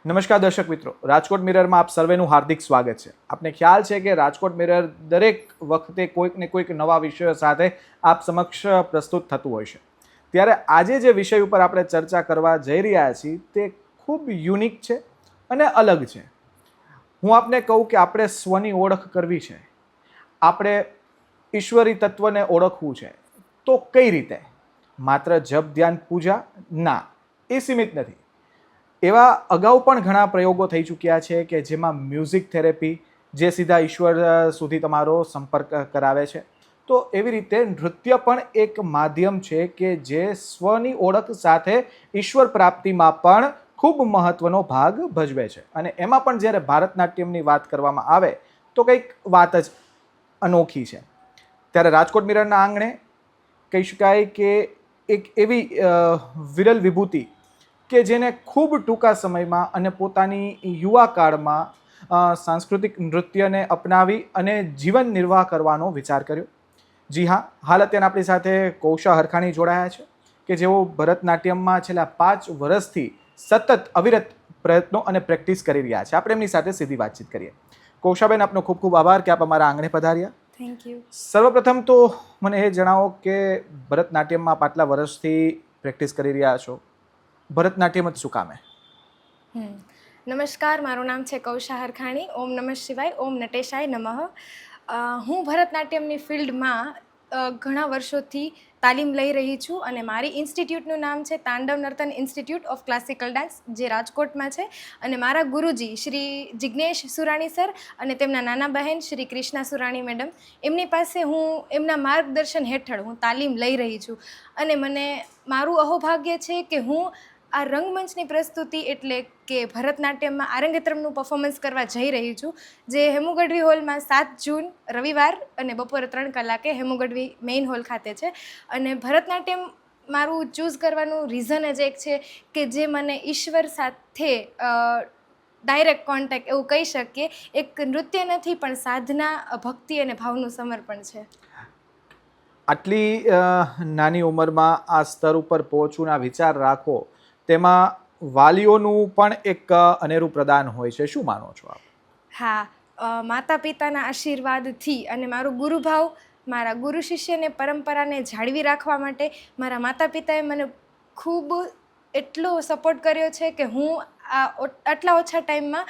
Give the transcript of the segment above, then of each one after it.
નમસ્કાર દર્શક મિત્રો, રાજકોટ મિરરમાં આપ સર્વેનું હાર્દિક સ્વાગત છે. આપને ખ્યાલ છે કે રાજકોટ મિરર દરેક વખતે કોઈક ને કોઈક નવા વિષયો સાથે આપ સમક્ષ પ્રસ્તુત થતું હોય છે. ત્યારે આજે જે વિષય ઉપર આપણે ચર્ચા કરવા જઈ રહ્યા છીએ તે ખૂબ યુનિક છે અને અલગ છે. હું આપને કહું કે આપણે સ્વની ઓળખ કરવી છે, આપણે ઈશ્વરી તત્વને ઓળખવું છે, તો કઈ રીતે? માત્ર જપ ધ્યાન પૂજા ના, એ સીમિત નથી. એવા અગાઉ પણ ઘણા પ્રયોગો થઈ ચૂક્યા છે કે જેમાં મ્યુઝિક થેરેપી, જે સીધા ઈશ્વર સુધી તમારો સંપર્ક કરાવે છે. તો એવી રીતે નૃત્ય પણ એક માધ્યમ છે કે જે સ્વની ઓળખ સાથે ઈશ્વર પ્રાપ્તિમાં પણ ખૂબ મહત્વનો ભાગ ભજવે છે. અને એમાં પણ જ્યારે ભારતનાટ્યમની વાત કરવામાં આવે તો કંઈક વાત જ અનોખી છે. ત્યારે રાજકોટ મિરરના આંગણે કહી શકાય કે એક એવી વિરલ વિભૂતિ કે જેને ખૂબ ટૂંકા સમયમાં અને પોતાની યુવા કાળમાં સાંસ્કૃતિક નૃત્યને અપનાવી અને જીવન નિર્વાહ કરવાનો વિચાર કર્યો. જી હા, હાલ અત્યારે આપણી સાથે કૌશા હરખાણી જોડાયા છે કે જેઓ ભરતનાટ્યમમાં છેલ્લા 5 વર્ષથી સતત અવિરત પ્રયત્નો અને પ્રેક્ટિસ કરી રહ્યા છે. આપણે એમની સાથે સીધી વાતચીત કરીએ. કૌશાબેન, આપનો ખૂબ ખૂબ આભાર કે આપ અમારા આંગણે પધાર્યા. Thank you. સર્વપ્રથમ તો મને એ જણાવો કે ભરતનાટ્યમમાં આપ આટલા વર્ષથી પ્રેક્ટિસ કરી રહ્યા છો, ભરતનાટ્યમ જ શું કામે? નમસ્કાર, મારું નામ છે કૌશા હરખાણી. ઓમ નમઃ શિવાય, ઓમ નટેશાય નમઃ. હું ભરતનાટ્યમની ફિલ્ડમાં ઘણા વર્ષોથી તાલીમ લઈ રહી છું અને મારી ઇન્સ્ટિટ્યૂટનું નામ છે Tandav Nartan institute of classical dance, જે રાજકોટમાં છે. અને મારા ગુરુજી શ્રી જિજ્ઞેશ સુરાણી સર અને તેમના નાના બહેન શ્રી ક્રિષ્ના સુરાણી મેડમ, એમની પાસે હું એમના માર્ગદર્શન હેઠળ હું તાલીમ લઈ રહી છું. અને મને મારું અહોભાગ્ય છે કે હું આ રંગમંચની પ્રસ્તુતિ એટલે કે ભરતનાટ્યમમાં આરંગેત્રમનું પરફોર્મન્સ કરવા જઈ રહી છું, જે હેમુગઢવી હોલમાં 7 જૂન રવિવાર અને બપોરે 3 કલાકે હેમુગઢવી મેઇન હોલ ખાતે છે. અને ભરતનાટ્યમ મારું ચૂઝ કરવાનું રીઝન જ એક છે કે જે મને ઈશ્વર સાથે ડાયરેક્ટ કોન્ટેક્ટ એવું કહી શકીએ. એક નૃત્ય નથી પણ સાધના, ભક્તિ અને ભાવનું સમર્પણ છે. આટલી નાની ઉંમરમાં આ સ્તર ઉપર પહોંચવાના વિચાર રાખો, તેમાં વાલીઓનું પણ એક અનેરું પ્રદાન હોય છે. શું માનો છો આપ? હા, માતા પિતાના આશીર્વાદથી અને મારો ગુરુભાવ, મારા ગુરુ શિષ્યને પરંપરાને જાળવી રાખવા માટે મારા માતા પિતાએ મને ખૂબ એટલો સપોર્ટ કર્યો છે કે હું આટલા ઓછા ટાઈમમાં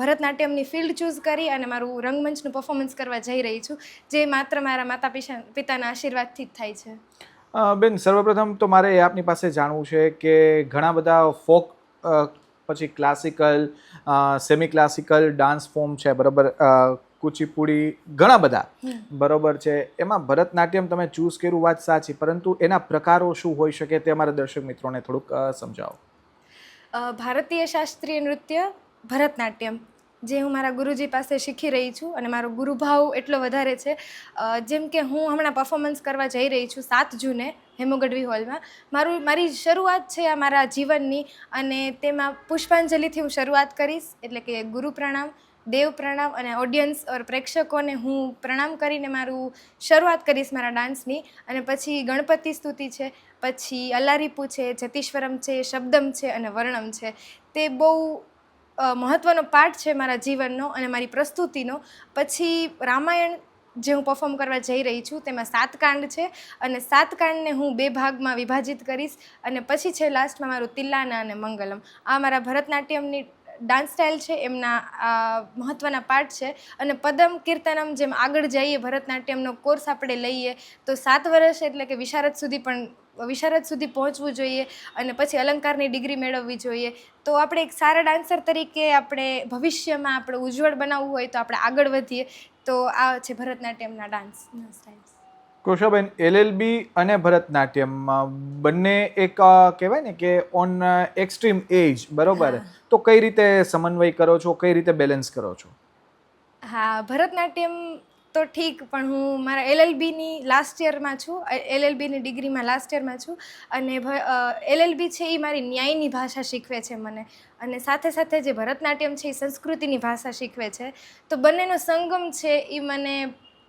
ભરતનાટ્યમની ફિલ્ડ ચૂઝ કરી અને મારું રંગમંચનું પરફોર્મન્સ કરવા જઈ રહી છું, જે માત્ર મારા માતા પિતાના આશીર્વાદથી જ થાય છે. બેન, સર્વપ્રથમ તો મારે આપની પાસે જાણવું છે કે ઘણા બધા ફોક, પછી classical, semi classical dance form છે, બરાબર, કુચીપુડી, ઘણા બધા, બરાબર છે. એમાં ભરતનાટ્યમ તમે ચૂઝ કર્યું, વાત સાચી, પરંતુ એના પ્રકારો શું હોઈ શકે તે અમારા દર્શક મિત્રોને થોડુંક સમજાવો. ભારતીય શાસ્ત્રીય નૃત્ય ભરતનાટ્યમ, જે હું મારા ગુરુજી પાસે શીખી રહી છું અને મારો ગુરુભાવ એટલો વધારે છે. જેમ કે હું હમણાં પરફોર્મન્સ કરવા જઈ રહી છું 7 જૂને હેમુગઢવી હોલમાં. મારી શરૂઆત છે આ મારા જીવનની, અને તેમાં પુષ્પાંજલિથી હું શરૂઆત કરીશ. એટલે કે ગુરુ પ્રણામ, દેવ પ્રણામ અને ઓડિયન્સ ઓર પ્રેક્ષકોને હું પ્રણામ કરીને મારું શરૂઆત કરીશ મારા ડાન્સની. અને પછી ગણપતિ સ્તુતિ છે, પછી અલ્લારીપુ છે, જતીશ્વરમ છે, શબ્દમ છે અને વર્ણમ છે. તે બહુ મહત્ત્વનો પાર્ટ છે મારા જીવનનો અને મારી પ્રસ્તુતિનો. પછી રામાયણ જે હું પરફોર્મ કરવા જઈ રહી છું, તેમાં 7 કાંડ છે અને 7 કાંડને હું 2 ભાગમાં વિભાજિત કરીશ. અને પછી છે લાસ્ટમાં મારું તિલ્લાના અને મંગલમ. આ મારા ભરતનાટ્યમની ડાન્સ સ્ટાઇલ છે, એમના મહત્ત્વના પાર્ટ છે. અને પદમ કીર્તનમ, જેમ આગળ જઈએ ભરતનાટ્યમનો કોર્સ આપણે લઈએ તો 7 વર્ષ એટલે કે વિશારદ સુધી પહોંચવું જોઈએ અને પછી અલંકારની ડિગ્રી મેળવવી જોઈએ. તો આપણે એક સારા ડાન્સર તરીકે આપણે ભવિષ્યમાં આપણે ઉજ્જવળ બનાવવું હોય તો આપણે આગળ વધીએ. તો આ છે ભરતનાટ્યમના ડાન્સના સ્ટાઇલ્સ. કૌશાબેન, LLB અને ભરતનાટ્યમ બંને એક કહેવાય ને કે ઓન એક્સ્ટ્રીમ એજ, બરોબર, તો કઈ રીતે સમન્વય કરો છો, કઈ રીતે બેલેન્સ કરો છો? હા, ભરતનાટ્યમ તો ઠીક, પણ હું મારા LLBની લાસ્ટ યરમાં છું, LLBની ડિગ્રીમાં લાસ્ટ યરમાં છું. અને LLB છે એ મારી ન્યાયની ભાષા શીખવે છે મને, અને સાથે સાથે જે ભરતનાટ્યમ છે એ સંસ્કૃતિની ભાષા શીખવે છે. તો બંનેનો સંગમ છે એ મને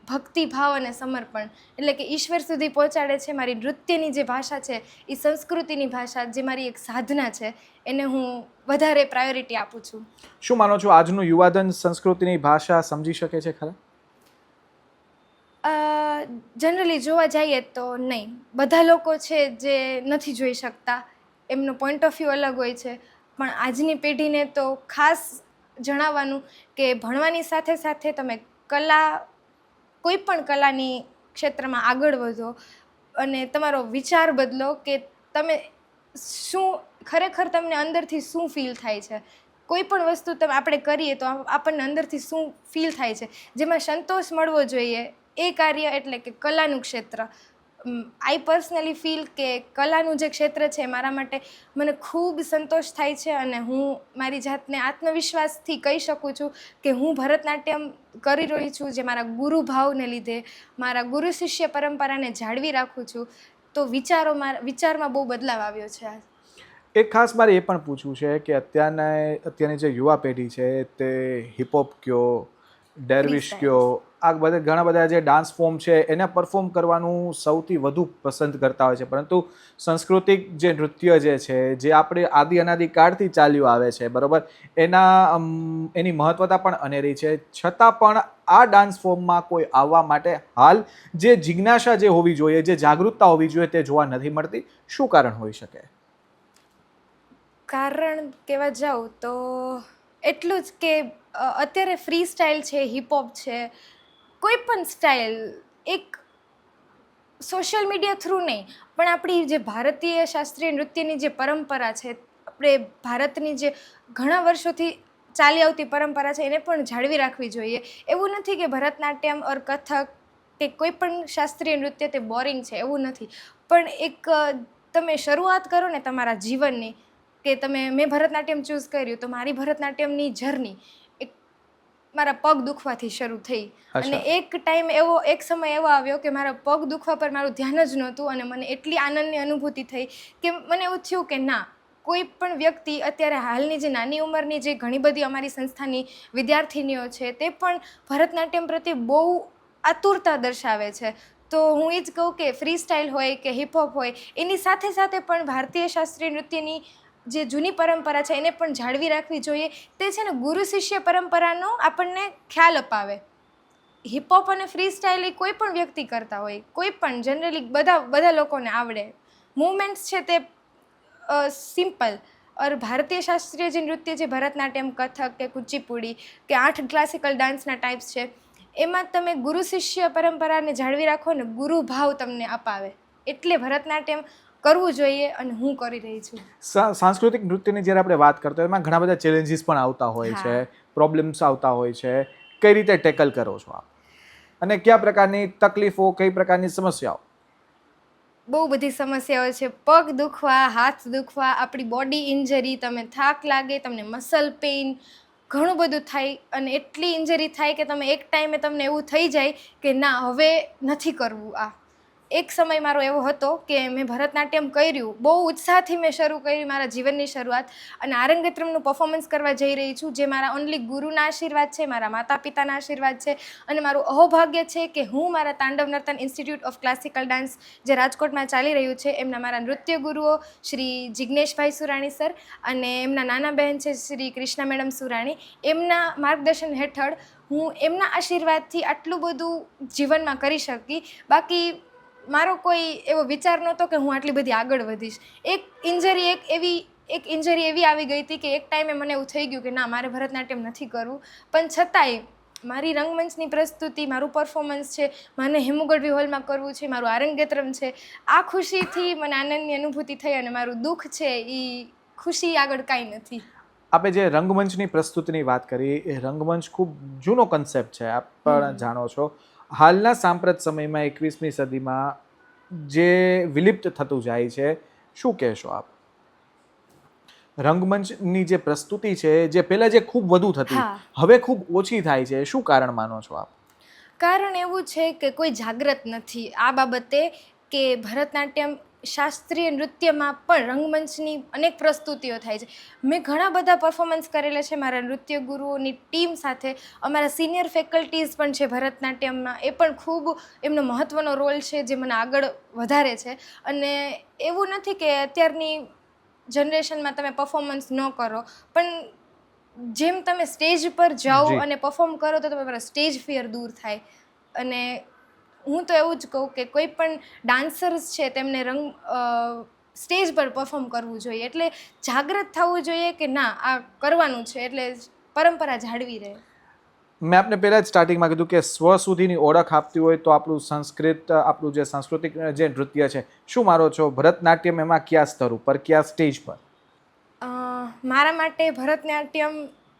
ભક્તિભાવ અને સમર્પણ, એટલે કે ઈશ્વર સુધી પહોંચાડે છે. મારી નૃત્યની જે ભાષા છે એ સંસ્કૃતિની ભાષા, જે મારી એક સાધના છે, એને હું વધારે પ્રાયોરિટી આપું છું. શું માનો છો આજનું યુવાધન સંસ્કૃતિની ભાષા સમજી શકે છે ખરા? જનરલી જોવા જઈએ તો નહીં. બધા લોકો છે જે નથી જોઈ શકતા, એમનો પોઈન્ટ ઓફ વ્યૂ અલગ હોય છે. પણ આજની પેઢીને તો ખાસ જણાવવાનું કે ભણવાની સાથે સાથે તમે કોઈ પણ કલાની ક્ષેત્રમાં આગળ વધો અને તમારો વિચાર બદલો કે તમે શું ખરેખર તમને અંદરથી શું ફીલ થાય છે. કોઈ પણ વસ્તુ આપણે કરીએ તો આપણને અંદરથી શું ફીલ થાય છે, જેમાં સંતોષ મળવો જોઈએ, એ કાર્ય એટલે કે કલાનું ક્ષેત્ર. આઈ પર્સનલી ફીલ કે કલાનું જે ક્ષેત્ર છે મારા માટે મને ખૂબ સંતોષ થાય છે અને હું મારી જાતને આત્મવિશ્વાસથી કહી શકું છું કે હું ભરતનાટ્યમ કરી રહી છું, જે મારા ગુરુ ભાવને લીધે, મારા ગુરુ શિષ્ય પરંપરાને જાળવી રાખું છું. તો વિચારમાં બહુ બદલાવ આવ્યો છે. એક ખાસ મારે એ પણ પૂછવું છે કે અત્યારની જે યુવા પેઢી છે તે હિપહોપ કયો, ડેરવિશ કયો, આ બધા ઘણા બધા જે ડાન્સ ફોર્મ છે એને પરફોર્મ કરવાનું સૌથી વધુ પસંદ કરતા હોય છે, પરંતુ સાંસ્કૃતિક જે નૃત્ય જે આપણે આદિ અનાદિ કાળથી ચાલ્યું આવે છે, બરાબર, એની મહત્વતા પણ અનેરી છે. છતાં પણ આ ડાન્સ ફોર્મમાં કોઈ આવવા માટે હાલ જે જિજ્ઞાસા જે હોવી જોઈએ, જે જાગૃતતા હોવી જોઈએ, તે જોવા નથી મળતી. શું કારણ હોઈ શકે? કારણ કહેવા જાઉં તો એટલું જ કે અત્યારે ફ્રી સ્ટાઇલ છે, હિપહોપ છે, કોઈ પણ સ્ટાઇલ એક સોશિયલ મીડિયા થ્રુ નહીં, પણ આપણી જે ભારતીય શાસ્ત્રીય નૃત્યની જે પરંપરા છે, આપણે ભારતની જે ઘણા વર્ષોથી ચાલી આવતી પરંપરા છે, એને પણ જાળવી રાખવી જોઈએ. એવું નથી કે ભરતનાટ્યમ ઓર કથક કે કોઈ પણ શાસ્ત્રીય નૃત્ય તે બોરિંગ છે, એવું નથી. પણ એક તમે શરૂઆત કરો ને તમારા જીવનની, કે મેં ભરતનાટ્યમ ચૂઝ કર્યું તો મારી ભરતનાટ્યમની જર્ની એક મારા પગ દુખવાથી શરૂ થઈ. અને એક સમય એવો આવ્યો કે મારા પગ દુખવા પર મારું ધ્યાન જ નહોતું અને મને એટલી આનંદની અનુભૂતિ થઈ કે મને એવું થયું કે ના, કોઈ પણ વ્યક્તિ અત્યારે હાલની જે નાની ઉંમરની જે ઘણી બધી અમારી સંસ્થાની વિદ્યાર્થીનીઓ છે, તે પણ ભરતનાટ્યમ પ્રત્યે બહુ આતુરતા દર્શાવે છે. તો હું એ જ કહું કે ફ્રી સ્ટાઇલ હોય કે હિપહોપ હોય, એની સાથે સાથે પણ ભારતીય શાસ્ત્રીય નૃત્યની જે જૂની પરંપરા છે એને પણ જાળવી રાખવી જોઈએ. તે છે ને ગુરુ શિષ્ય પરંપરાનો આપણને ખ્યાલ અપાવે. હિપહોપ અને ફ્રી સ્ટાઇલ એ કોઈ પણ વ્યક્તિ કરતા હોય, કોઈ પણ જનરલી બધા લોકોને આવડે. મૂવમેન્ટ્સ છે તે સિમ્પલ. ઓર ભારતીય શાસ્ત્રીય જે નૃત્ય છે, ભરતનાટ્યમ, કથક કે કુચીપુડી કે 8 ક્લાસિકલ ડાન્સના ટાઈપ્સ છે, એમાં તમે ગુરુ શિષ્ય પરંપરાને જાળવી રાખો ને ગુરુ ભાવ તમને અપાવે, એટલે ભરતનાટ્યમ કરવું જોઈએ અને હું કરી રહી છું. સાંસ્કૃતિક નૃત્યની જ્યારે આપણે વાત કરતા હોય એમાં ઘણા બધા ચેલેન્જીસ પણ આવતા હોય છે, પ્રોબ્લેમ્સ આવતા હોય છે. કઈ રીતે ટેકલ કરો છો આપ, અને કયા પ્રકારની તકલીફો, કઈ પ્રકારની સમસ્યાઓ? બહુ બધી સમસ્યાઓ છે. પગ દુખવા, હાથ દુખવા, આપણી બોડી ઇન્જરી, તમે થાક લાગે, તમને મસલ પેઇન, ઘણું બધું થાય. અને એટલી ઇન્જરી થાય કે તમે એક ટાઈમે તમને એવું થઈ જાય કે ના, હવે નથી કરવું આ. એક સમય મારો એવો હતો કે મેં ભરતનાટ્યમ કર્યું, બહુ ઉત્સાહથી મેં શરૂ કરી મારા જીવનની શરૂઆત, અને આરંગેત્રમનું પરફોર્મન્સ કરવા જઈ રહી છું, જે મારા ઓનલી ગુરુના આશીર્વાદ છે, મારા માતા પિતાના આશીર્વાદ છે, અને મારું અહોભાગ્ય છે કે હું મારા Tandav Nartan institute of classical dance જે રાજકોટમાં ચાલી રહ્યું છે, એમના મારા નૃત્ય ગુરુઓ શ્રી જિજ્ઞેશભાઈ સુરાણી સર અને એમના નાના બહેન છે શ્રી કૃષ્ણા મેડમ સુરાણી, એમના માર્ગદર્શન હેઠળ હું એમના આશીર્વાદથી આટલું બધું જીવનમાં કરી શકી. બાકી મારો કોઈ એવો વિચાર નહોતો કે હું આટલી બધી આગળ વધીશ. એક ઇન્જરી એવી આવી ગઈ હતી કે એક ટાઈમે મને એવું થઈ ગયું કે ના, મારે ભરતનાટ્યમ નથી કરવું. પણ છતાંય મારી રંગમંચની પ્રસ્તુતિ, મારું પરફોર્મન્સ છે, મને હેમુગઢવી હોલમાં કરવું છે, મારું આરંગેત્રમ છે, આ ખુશીથી મને આનંદની અનુભૂતિ થઈ, અને મારું દુઃખ છે એ ખુશી આગળ કાંઈ નથી. આપણે જે રંગમંચની પ્રસ્તુતિની વાત કરી, એ રંગમંચ ખૂબ જૂનો કન્સેપ્ટ છે, આપ પણ જાણો છો. હાલના સાંપ્રત સમયમાં 21મી સદીમાં જે વિલિપ્ત થતું જાય છે, શું કહેશો આપ? રંગમંચની જે પ્રસ્તુતિ છે, જે પહેલાં જે ખૂબ વધુ થતી, હવે ખૂબ ઓછી થાય છે, શું કારણ માનો છો આપ? કારણ એવું છે કે કોઈ જાગૃત નથી આ બાબતે, કે ભરતનાટ્યમ શાસ્ત્રીય નૃત્યમાં પણ રંગમંચની અનેક પ્રસ્તુતિઓ થાય છે. મેં ઘણા બધા પરફોર્મન્સ કરેલા છે મારા નૃત્ય ગુરુઓની ટીમ સાથે. અમારા સિનિયર ફેકલ્ટીઝ પણ છે ભરતનાટ્યમમાં, એ પણ ખૂબ એમનો મહત્ત્વનો રોલ છે જે મને આગળ વધારે છે. અને એવું નથી કે અત્યારની જનરેશનમાં તમે પરફોર્મન્સ ન કરો, પણ જેમ તમે સ્ટેજ પર જાઓ જી. અને પરફોર્મ કરો તો તમારા સ્ટેજ ફિયર દૂર થાય. અને હું તો એવું જ કહું કે કોઈ પણ ડાન્સર્સ છે તેમને સ્ટેજ પર પરફોર્મ કરવું જોઈએ, એટલે જાગૃત થવું જોઈએ કે ના આ કરવાનું છે, એટલે પરંપરા જાળવી રહે. મેં આપને પહેલાં જ સ્ટાર્ટિંગમાં કીધું કે સ્વ સુધીની ઓળખ આપતી હોય તો આપણું જે સાંસ્કૃતિક જે નૃત્ય છે, શું મારો છો ભરતનાટ્યમ એમાં કયા સ્તર ઉપર, કયા સ્ટેજ પર? મારા માટે ભરતનાટ્યમ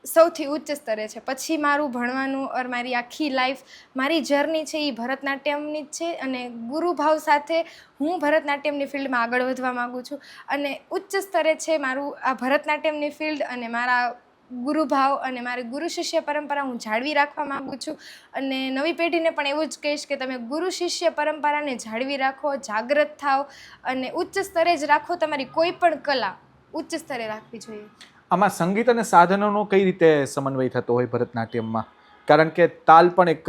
સૌથી ઉચ્ચ સ્તરે છે. પછી મારું ભણવાનું ઓર મારી આખી લાઈફ, મારી જર્ની છે એ ભરતનાટ્યમની જ છે. અને ગુરુભાવ સાથે હું ભરતનાટ્યમની ફિલ્ડમાં આગળ વધવા માગું છું. અને ઉચ્ચ સ્તરે છે મારું આ ભરતનાટ્યમની ફિલ્ડ, અને મારા ગુરુભાવ અને મારી ગુરુ શિષ્ય પરંપરા હું જાળવી રાખવા માગું છું. અને નવી પેઢીને પણ એવું જ કહીશ કે તમે ગુરુ શિષ્ય પરંપરાને જાળવી રાખો, જાગૃત થાઓ અને ઉચ્ચ સ્તરે જ રાખો. તમારી કોઈ પણ કલા ઉચ્ચ સ્તરે રાખવી જોઈએ. આમાં સંગીત અને સાધનોનો કઈ રીતે સમન્વય થતો હોય ભરતનાટ્યમમાં? કારણ કે તાલ પણ એક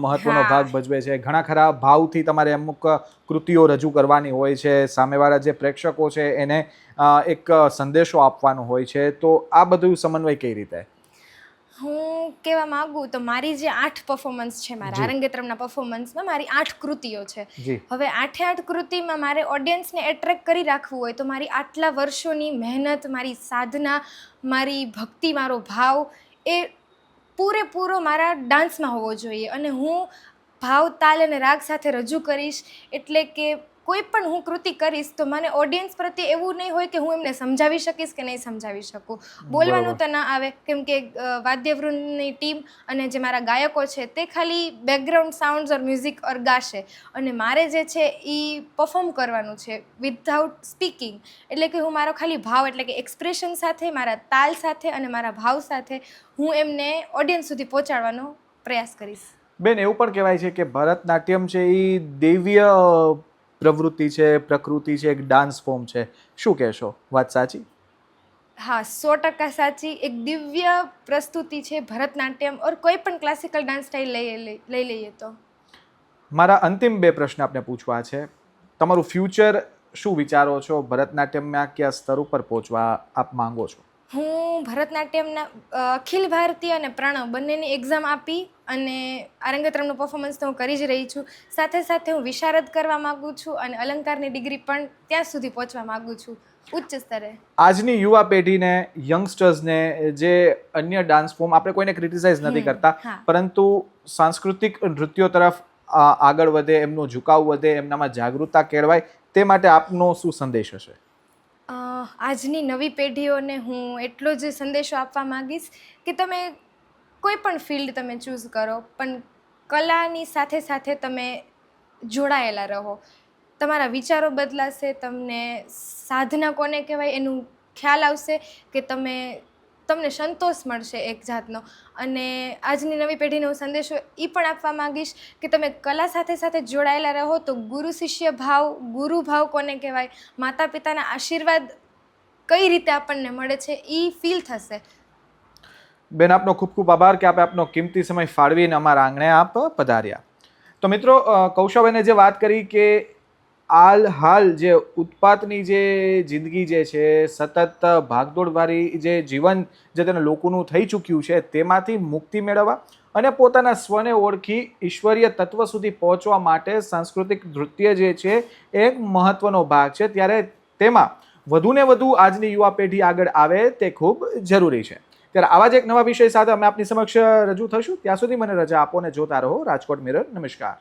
મહત્વનો હા. ભાગ ભજવે છે. ઘણા ખરા ભાવથી તમારે અમુક કૃતિઓ રજૂ કરવાની હોય છે, સામેવાળા જે પ્રેક્ષકો છે એને એક સંદેશો આપવાનો હોય છે, તો આ બધું સમન્વય કઈ રીતે? હું કહેવા માગું તો મારી જે 8 પરફોર્મન્સ છે, મારા જી. અરંગેત્રમના પરફોર્મન્સમાં મારી 8 કૃતિઓ છે. જી. હવે 8 કૃતિમાં મારે ઓડિયન્સને એટ્રેક્ટ કરી રાખવું હોય તો મારી આટલા વર્ષોની મહેનત, મારી સાધના, મારી ભક્તિ, મારો ભાવ એ પૂરેપૂરો મારા ડાન્સમાં હોવો જોઈએ. અને હું ભાવ, તાલ અને રાગ સાથે રજૂ કરીશ, એટલે કે કોઈ પણ હું કૃતિ કરીશ તો મને ઓડિયન્સ પ્રત્યે એવું નહીં હોય કે હું એમને સમજાવી શકીશ કે નહીં સમજાવી શકું. બોલવાનું તો ના આવે, કેમ કે વાદ્યવૃંદની ટીમ અને જે મારા ગાયકો છે તે ખાલી બેકગ્રાઉન્ડ સાઉન્ડ્સ ઓર મ્યુઝિક ઓર ગાશે, અને મારે જે છે એ પરફોર્મ કરવાનું છે વિધાઉટ સ્પીકિંગ. એટલે કે હું મારો ખાલી ભાવ, એટલે કે એક્સપ્રેશન સાથે, મારા તાલ સાથે અને મારા ભાવ સાથે હું એમને ઓડિયન્સ સુધી પહોંચાડવાનો પ્રયાસ કરીશ. બેન, એવું પણ કહેવાય છે કે ભરતનાટ્યમ છે એ દૈવીય પ્રવૃત્તિ છે, પ્રકૃતિ છે, એક ડાન્સ ફોર્મ છે. શું કહેશો, વાત સાચી? હા, 100% સાચી. એક દિવ્ય પ્રસ્તુતિ છે ભરતનાટ્યમ, ઓર કોઈ પણ ક્લાસિકલ ડાન્સ સ્ટાઇલ લઈ લઈએ તો. મારા અંતિમ 2 પ્રશ્ન આપને પૂછવા છે. તમારું ફ્યુચર શું વિચારો છો? ભરતનાટ્યમમાં કયા સ્તર ઉપર પહોંચવા આપ માંગો છો? હું ભરતનાટ્યમના અખિલ ભારતીય અને પ્રણવ બંનેની એક્ઝામ આપી અને અરંગેત્રમનું પરફોર્મન્સ તો હું કરી જ રહી છું. સાથે સાથે હું વિશારદ કરવા માગું છું અને અલંકારની ડિગ્રી પણ ત્યાં સુધી પહોંચવા માગું છું, ઉચ્ચ સ્તરે. આજની યુવા પેઢીને, યંગસ્ટર્સને, જે અન્ય ડાન્સ ફોર્મ, આપણે કોઈને ક્રિટિસાઇઝ નથી કરતા, હા. પરંતુ સાંસ્કૃતિક નૃત્યો તરફ આગળ વધે, એમનો ઝુકાવ વધે, એમનામાં જાગૃતતા કેળવાય, તે માટે આપનો શું સંદેશ હશે? આજની નવી પેઢીઓને હું એટલો જ સંદેશો આપવા માંગીશ કે તમે કોઈ પણ ફિલ્ડ તમે ચૂઝ કરો, પણ કલાની સાથે સાથે તમે જોડાયેલા રહો. તમારા વિચારો બદલાશે, તમને સાધના કોને કહેવાય એનું ખ્યાલ આવશે, કે તમને સંતોષ મળશે એક જાતનો. અને આજની નવી પેઢીને હું સંદેશો એ પણ આપવા માંગીશ કે તમે કલા સાથે સાથે જોડાયેલા રહો તો ગુરુ શિષ્ય ભાવ, ગુરુ ભાવ કોને કહેવાય, માતા પિતાના આશીર્વાદ કઈ રીતે આપણને મળે છે એ ફીલ થશે. બેન, આપનો ખૂબ ખૂબ આભાર કે આપે આપનો કિંમતી સમય ફાળવીને અમારા આંગણે આપ પધાર્યા. તો મિત્રો, કૌશવને જે વાત કરી કે હાલ જે ઉત્પાતની જે જિંદગી જે છે, સતત ભાગદોડવાળી જે જીવન જે તેને લોકોનું થઈ ચૂક્યું છે, તેમાંથી મુક્તિ મેળવવા અને પોતાના સ્વને ઓળખી ઈશ્વરીય તત્વ સુધી પહોંચવા માટે સાંસ્કૃતિક નૃત્ય જે છે એક મહત્વનો ભાગ છે. ત્યારે તેમાં વધુને વધુ આજની યુવા પેઢી આગળ આવે તે ખૂબ જરૂરી છે. ત્યારે આવા જ એક નવા વિષય સાથે અમે આપની સમક્ષ રજૂ થશું. ત્યાં સુધી મને રજા આપો અને જોતા રહો રાજકોટ મિરર. નમસ્કાર.